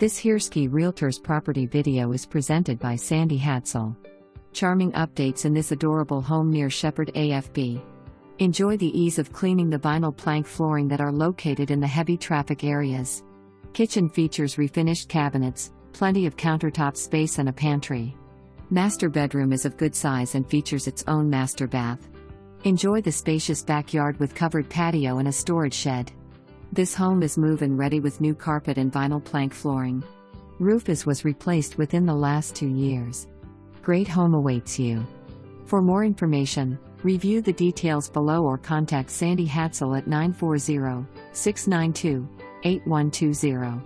This Hirschi Realtors property video is presented by Sandie Hadsell. Charming updates in this adorable home near Sheppard AFB. Enjoy the ease of cleaning the vinyl plank flooring that are located in the heavy traffic areas. Kitchen features refinished cabinets, plenty of countertop space and a pantry. Master bedroom is of good size and features its own master bath. Enjoy the spacious backyard with covered patio and a storage shed. This home is move-in ready with new carpet and vinyl plank flooring. Roof was replaced within the last 2 years. Great home awaits you. For more information, review the details below or contact Sandie Hadsell at 940-692-8120.